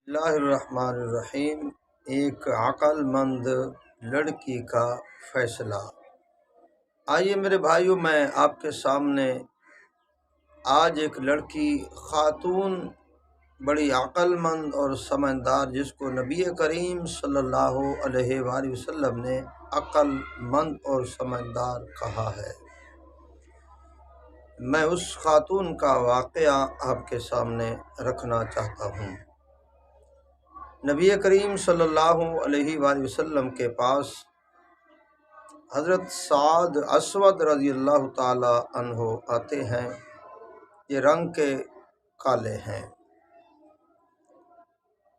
اللہ الرحمن الرحیم۔ ایک عقل مند لڑکی کا فیصلہ۔ آئیے میرے بھائیوں، میں آپ کے سامنے آج ایک لڑکی خاتون بڑی عقل مند اور سمجھدار، جس کو نبی کریم صلی اللہ علیہ وآلہ وسلم نے عقل مند اور سمجھدار کہا ہے، میں اس خاتون کا واقعہ آپ کے سامنے رکھنا چاہتا ہوں۔ نبی کریم صلی اللہ علیہ وآلہ وسلم کے پاس حضرت سعد اسود رضی اللہ تعالی عنہ آتے ہیں۔ یہ رنگ کے کالے ہیں۔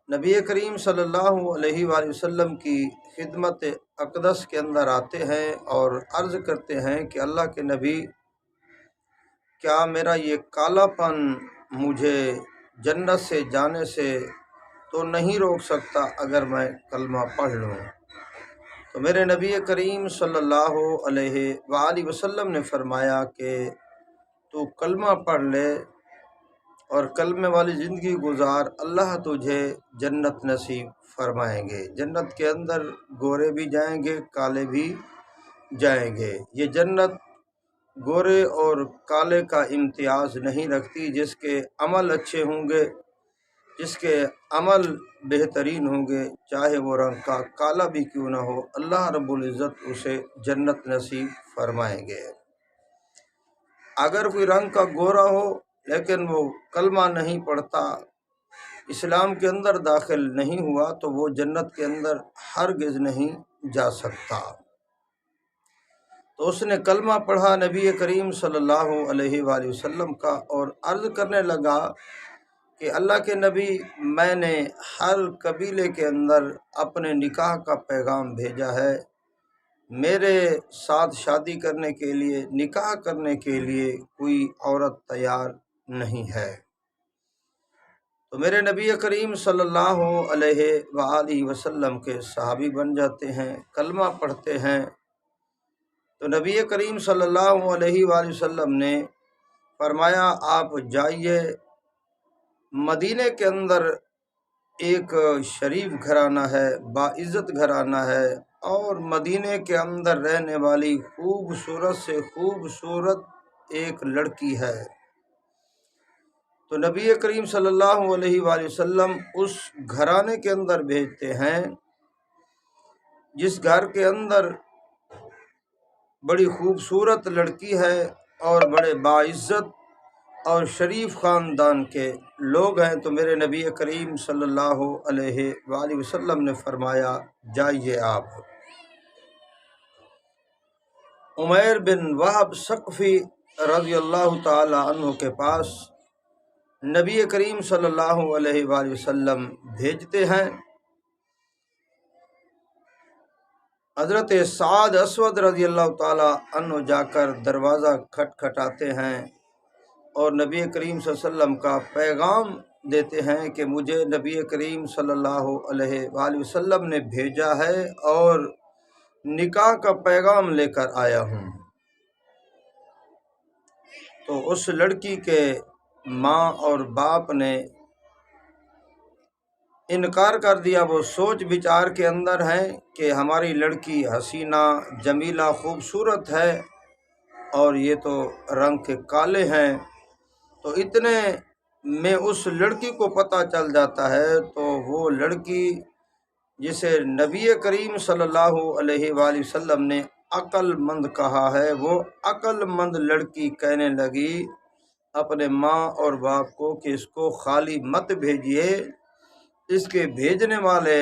نبی کریم صلی اللہ علیہ وآلہ وسلم کی خدمت اقدس کے اندر آتے ہیں اور عرض کرتے ہیں کہ اللہ کے نبی، کیا میرا یہ کالا پن مجھے جنت سے جانے سے تو نہیں روک سکتا اگر میں کلمہ پڑھ لوں؟ تو میرے نبی کریم صلی اللہ علیہ وآلہ وسلم نے فرمایا کہ تو کلمہ پڑھ لے اور کلمے والی زندگی گزار، اللہ تجھے جنت نصیب فرمائیں گے۔ جنت کے اندر گورے بھی جائیں گے، کالے بھی جائیں گے۔ یہ جنت گورے اور کالے کا امتیاز نہیں رکھتی، جس کے عمل اچھے ہوں گے، جس کے عمل بہترین ہوں گے، چاہے وہ رنگ کا کالا بھی کیوں نہ ہو، اللہ رب العزت اسے جنت نصیب فرمائیں گے۔ اگر کوئی رنگ کا گورا ہو لیکن وہ کلمہ نہیں پڑھتا، اسلام کے اندر داخل نہیں ہوا، تو وہ جنت کے اندر ہرگز نہیں جا سکتا۔ تو اس نے کلمہ پڑھا نبی کریم صلی اللہ علیہ وآلہ وسلم کا، اور عرض کرنے لگا کہ اللہ کے نبی، میں نے ہر قبیلے کے اندر اپنے نکاح کا پیغام بھیجا ہے، میرے ساتھ شادی کرنے کے لیے، نکاح کرنے کے لیے کوئی عورت تیار نہیں ہے۔ تو میرے نبی کریم صلی اللہ علیہ وآلہ وسلم کے صحابی بن جاتے ہیں، کلمہ پڑھتے ہیں۔ تو نبی کریم صلی اللہ علیہ وآلہ وسلم نے فرمایا، آپ جائیے، مدینے کے اندر ایک شریف گھرانہ ہے، باعزت گھرانہ ہے، اور مدینے کے اندر رہنے والی خوبصورت سے خوبصورت ایک لڑکی ہے۔ تو نبی کریم صلی اللہ علیہ وآلہ وسلم اس گھرانے کے اندر بھیجتے ہیں، جس گھر کے اندر بڑی خوبصورت لڑکی ہے اور بڑے باعزت اور شریف خاندان کے لوگ ہیں۔ تو میرے نبی کریم صلی اللہ علیہ وآلہ وسلم نے فرمایا، جائیے آپ عمیر بن وہب ثقفی رضی اللہ تعالی عنہ کے پاس نبی کریم صلی اللہ علیہ وآلہ وسلم بھیجتے ہیں۔ حضرت سعد اسود رضی اللہ تعالی عنہ جا کر دروازہ کھٹکھٹاتے ہیں اور نبی کریم صلی اللہ علیہ وسلم کا پیغام دیتے ہیں کہ مجھے نبی کریم صلی اللہ علیہ وآلہ وسلم نے بھیجا ہے اور نکاح کا پیغام لے کر آیا ہوں۔ تو اس لڑکی کے ماں اور باپ نے انکار کر دیا۔ وہ سوچ بچار کے اندر ہیں کہ ہماری لڑکی حسینہ جمیلہ خوبصورت ہے اور یہ تو رنگ کے کالے ہیں۔ تو اتنے میں اس لڑکی کو پتہ چل جاتا ہے، تو وہ لڑکی جسے نبی کریم صلی اللہ علیہ وآلہ وسلم نے عقل مند کہا ہے، وہ عقل مند لڑکی کہنے لگی اپنے ماں اور باپ کو کہ اس کو خالی مت بھیجیے، اس کے بھیجنے والے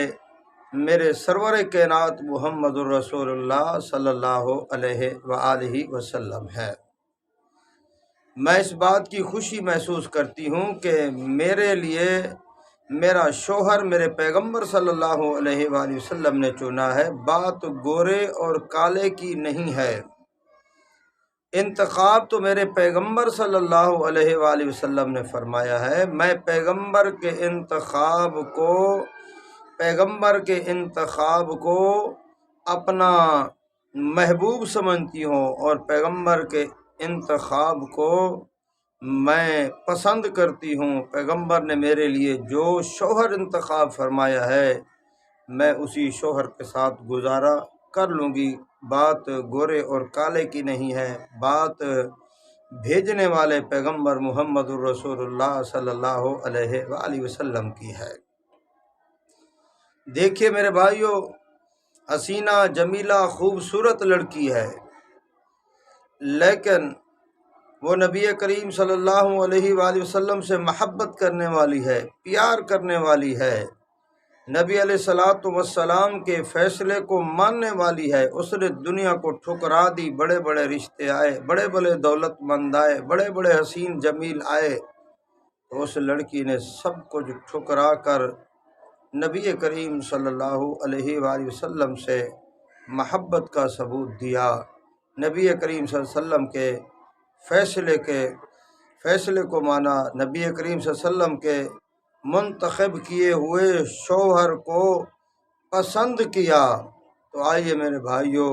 میرے سرور کائنات محمد الرسول اللہ صلی اللہ علیہ وآلہ وسلم ہے۔ میں اس بات کی خوشی محسوس کرتی ہوں کہ میرے لیے میرا شوہر میرے پیغمبر صلی اللہ علیہ وآلہ وسلم نے چنا ہے، بات گورے اور کالے کی نہیں ہے، انتخاب تو میرے پیغمبر صلی اللہ علیہ وآلہ وسلم نے فرمایا ہے۔ میں پیغمبر کے انتخاب کو اپنا محبوب سمجھتی ہوں، اور پیغمبر کے انتخاب کو میں پسند کرتی ہوں، پیغمبر نے میرے لیے جو شوہر انتخاب فرمایا ہے میں اسی شوہر کے ساتھ گزارا کر لوں گی۔ بات گورے اور کالے کی نہیں ہے، بات بھیجنے والے پیغمبر محمد الرسول اللہ صلی اللہ علیہ وآلہ وسلم کی ہے۔ دیکھیے میرے بھائیوں، حسینہ جمیلہ خوبصورت لڑکی ہے، لیکن وہ نبی کریم صلی اللہ علیہ وآلہ وسلم سے محبت کرنے والی ہے، پیار کرنے والی ہے، نبی علیہ الصلوۃ والسلام کے فیصلے کو ماننے والی ہے۔ اس نے دنیا کو ٹھکرا دی، بڑے بڑے رشتے آئے، بڑے بڑے دولت مند آئے، بڑے بڑے حسین جمیل آئے، تو اس لڑکی نے سب کچھ ٹھکرا کر نبی کریم صلی اللہ علیہ وآلہ وسلم سے محبت کا ثبوت دیا۔ نبی کریم صلی اللہ علیہ وسلم کے فیصلے کو مانا، نبی کریم صلی اللہ علیہ وسلم کے منتخب کیے ہوئے شوہر کو پسند کیا۔ تو آئیے میرے بھائیوں،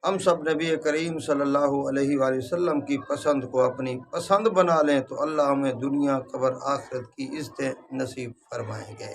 ہم سب نبی کریم صلی اللہ علیہ وآلہ وسلم کی پسند کو اپنی پسند بنا لیں، تو اللہ ہمیں دنیا قبر آخرت کی عزتیں نصیب فرمائیں گے۔